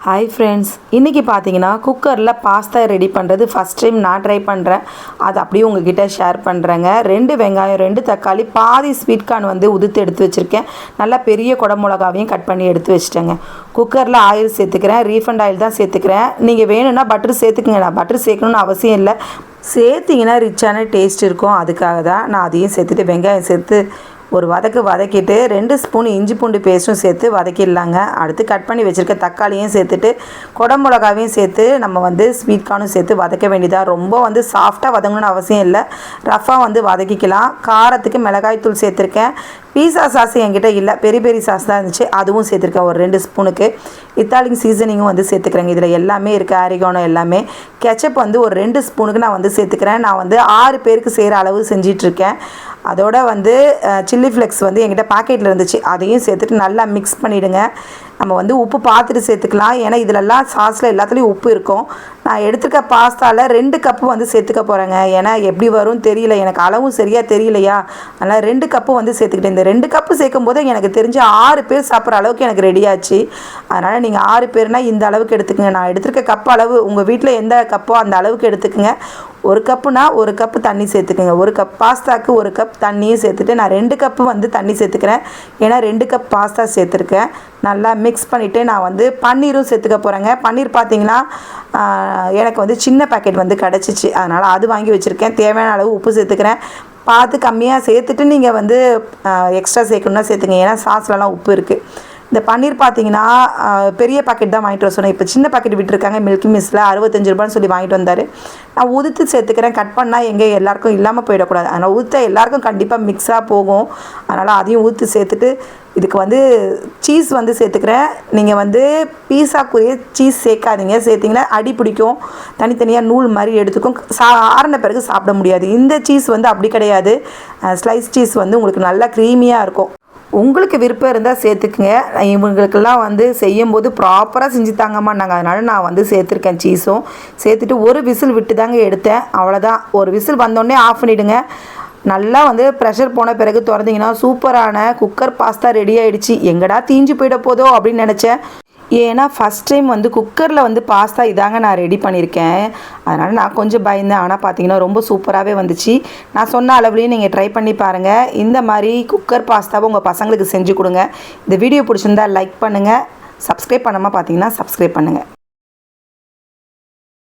Hi friends, இன்றைக்கி பார்த்தீங்கன்னா குக்கரில் பாஸ்தா ரெடி பண்ணுறது ஃபஸ்ட் டைம் நான் ட்ரை பண்ணுறேன். அது அப்படியே உங்ககிட்ட ஷேர் பண்ணுறேங்க. 2 வெங்காயம், 2 தக்காளி, பாதி ஸ்வீட் கார்ன் வந்து உதுத்து எடுத்து வச்சுருக்கேன். நல்லா பெரிய குடமிளகாவையும் கட் பண்ணி எடுத்து வச்சுட்டேங்க. குக்கரில் ஆயில் சேர்த்துக்கிறேன். ரீஃபண்ட் ஆயில் தான் சேர்த்துக்கிறேன். நீங்கள் வேணும்னா பட்டர் சேர்த்துக்குங்க. நான் பட்டர் சேர்க்கணுன்னு அவசியம் இல்லை. சேர்த்திங்கன்னா ரிச்சான டேஸ்ட் இருக்கும். அதுக்காக தான் நான் அதையும் சேர்த்துட்டு வெங்காயம் சேர்த்து ஒரு வதக்கிட்டு 2 ஸ்பூன் இஞ்சி பூண்டு பேஸ்ட்டும் சேர்த்து வதக்கிடலாங்க. அடுத்து கட் பண்ணி வச்சுருக்க தக்காளியும் சேர்த்துட்டு குடமிளகாவையும் சேர்த்து நம்ம வந்து ஸ்வீட் கார்னும் சேர்த்து வதக்க வேண்டியதாக. ரொம்ப வந்து சாஃப்டாக வதங்கணும்னு அவசியம் இல்லை, ரஃபாக வந்து வதக்கிக்கலாம். காரத்துக்கு மிளகாய் தூள் சேர்த்துருக்கேன். பீஸா சாஸ் என்கிட்ட இல்லை, பெரி பெரி சாஸ் தான் இருந்துச்சு, அதுவும் சேர்த்துருக்கேன் ஒரு 2 ஸ்பூனுக்கு. இத்தாலியன் சீசனிங்கும் வந்து சேர்த்துக்கிறேங்க. இதில் எல்லாமே இருக்குது, ஆரிகானோ எல்லாமே. கெச்சப் வந்து ஒரு 2 ஸ்பூனுக்கு நான் வந்து சேர்த்துக்கிறேன். நான் வந்து 6 பேருக்கு செய்கிற அளவு செஞ்சிட்ருக்கேன். அதோட வந்து சில்லி ஃப்ளெக்ஸ் வந்து என்கிட்ட பாக்கெட்டில் இருந்துச்சு, அதையும் சேர்த்துட்டு நல்லா மிக்ஸ் பண்ணிவிடுங்க. நம்ம வந்து உப்பு பார்த்துட்டு சேர்த்துக்கலாம், ஏன்னா இதிலெல்லாம் சாஸில் எல்லாத்துலேயும் உப்பு இருக்கும். நான் எடுத்துக்க பாஸ்தாவில் 2 கப்பு வந்து சேர்த்துக்க போகிறேங்க. ஏன்னா எப்படி வரும்னு தெரியல, எனக்கு அளவும் சரியாக தெரியலையா, அதனால் 2 கப்பு வந்து சேர்த்துக்கிட்டேன். இந்த 2 கப்பு சேர்க்கும் போது எனக்கு தெரிஞ்சு 6 பேர் சாப்பிட்ற அளவுக்கு எனக்கு ரெடி ஆச்சு. அதனால் நீங்கள் 6 பேர்னால் இந்த அளவுக்கு எடுத்துக்கங்க. நான் எடுத்துருக்க கப்பு அளவு உங்கள் வீட்டில் எந்த கப்போ அந்த அளவுக்கு எடுத்துக்கங்க. 1 கப்புனா 1 கப்பு தண்ணி சேர்த்துக்குங்க. 1 கப் பாஸ்தாவுக்கு 1 கப் தண்ணியும் சேர்த்துட்டு நான் 2 கப்பு வந்து தண்ணி சேர்த்துக்கிறேன். ஏன்னா 2 கப் பாஸ்தா சேர்த்துருக்கேன். நல்லா மிக்ஸ் பண்ணிவிட்டு நான் வந்து பன்னீரும் சேர்த்துக்க போகிறேங்க. பன்னீர் பார்த்திங்கன்னா எனக்கு வந்து சின்ன பேக்கெட் வந்து கிடச்சிச்சு, அதனால் அது வாங்கி வச்சுருக்கேன். தேவையான அளவு உப்பு சேர்த்துக்கிறேன். பார்த்து கம்மியாக சேர்த்துட்டு நீங்கள் வந்து எக்ஸ்ட்ரா சேர்க்கணுன்னா சேர்த்துங்க, ஏன்னா சாஸ்லலாம் உப்பு இருக்குது. இந்த பன்னீர் பார்த்தீங்கன்னா பெரிய பாக்கெட் தான் வாங்கிட்டு வர சொன்னேன். இப்போ சின்ன பாக்கெட் விட்டுருக்காங்க மில்கி மிஸ்ஸில், 65 ரூபான்னு சொல்லி வாங்கிட்டு வந்தார். நான் உதுத்து சேர்த்துக்கிறேன். கட் பண்ணால் எங்கே எல்லாருக்கும் இல்லாமல் போயிடக்கூடாது, அதனால் ஊற்ற எல்லாருக்கும் கண்டிப்பாக மிக்ஸாக போகும். அதனால் அதையும் ஊற்றி சேர்த்துட்டு இதுக்கு வந்து சீஸ் வந்து சேர்த்துக்கிறேன். நீங்கள் வந்து பீஸாக்குரிய சீஸ் சேர்க்காதீங்க, சேர்த்திங்கன்னா அடி பிடிக்கும், தனித்தனியாக நூல் மாதிரி எடுத்துக்கும், ஆறின பிறகு சாப்பிட முடியாது. இந்த சீஸ் வந்து அப்படி கிடையாது, ஸ்லைஸ் சீஸ் வந்து உங்களுக்கு நல்லா க்ரீமியாக இருக்கும். உங்களுக்கு விருப்பம் இருந்தால் சேர்த்துக்குங்க. இவங்களுக்கெல்லாம் வந்து செய்யும்போது ப்ராப்பராக செஞ்சு தாங்கம்மான்னாங்க, அதனால் நான் வந்து சேர்த்துருக்கேன். சீஸும் சேர்த்துட்டு ஒரு விசில் விட்டு தாங்க எடுத்தேன், அவ்வளோதான். ஒரு விசில் வந்தோடனே ஆஃப் பண்ணிவிடுங்க. நல்லா வந்து ப்ரெஷர் போன பிறகு திறந்தீங்கன்னா சூப்பரான குக்கர் பாஸ்தா ரெடி ஆகிடுச்சு. எங்கடா தீஞ்சு போயிட போதோ அப்படின்னு நினச்சேன். ஏன்னா ஃபஸ்ட் டைம் வந்து குக்கரில் வந்து பாஸ்தா இதாங்க நான் ரெடி பண்ணியிருக்கேன், அதனால் நான் கொஞ்சம் பயந்தேன். ஆனால் பார்த்தீங்கன்னா ரொம்ப சூப்பராகவே வந்துச்சு. நான் சொன்ன அளவுலேயும் நீங்கள் ட்ரை பண்ணி பாருங்கள். இந்த மாதிரி குக்கர் பாஸ்தாவை உங்கள் பசங்களுக்கு செஞ்சு கொடுங்க. இந்த வீடியோ பிடிச்சிருந்தா லைக் பண்ணுங்கள், சப்ஸ்கிரைப் பண்ணாமல் பார்த்தீங்கன்னா சப்ஸ்கிரைப் பண்ணுங்கள்.